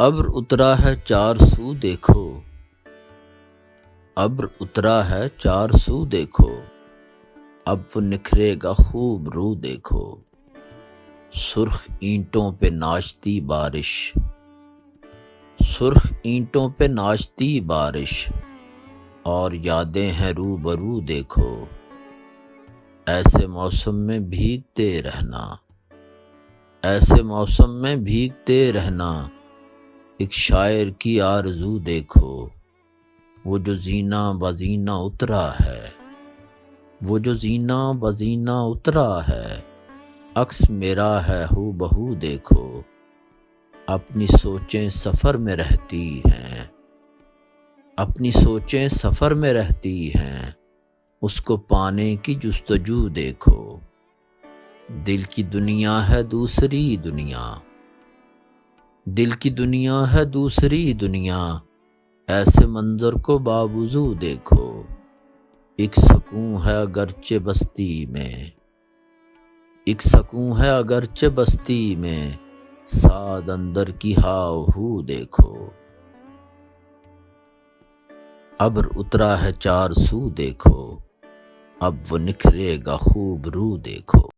ابر اترا ہے چار سو دیکھو، ابر اترا ہے چار سو دیکھو، اب وہ نکھرے گا خوب رو دیکھو۔ سرخ اینٹوں پہ ناچتی بارش، سرخ اینٹوں پہ ناچتی بارش، اور یادیں ہیں روبرو دیکھو۔ ایسے موسم میں بھیگتے رہنا، ایسے موسم میں بھیگتے رہنا، ایک شاعر کی آرزو دیکھو۔ وہ جو زینہ بزینہ اترا ہے، وہ جو زینہ بزینہ اترا ہے، عکس میرا ہے ہو بہو دیکھو۔ اپنی سوچیں سفر میں رہتی ہیں، اپنی سوچیں سفر میں رہتی ہیں، اس کو پانے کی جستجو دیکھو۔ دل کی دنیا ہے دوسری دنیا، دل کی دنیا ہے دوسری دنیا، ایسے منظر کو باوضو دیکھو۔ ایک سکون ہے اگرچہ بستی میں، ایک سکون ہے اگرچہ بستی میں، ساد اندر کی ہاؤ ہو دیکھو۔ ابر اترا ہے چار سو دیکھو، اب وہ نکھرے گا خوب رو دیکھو۔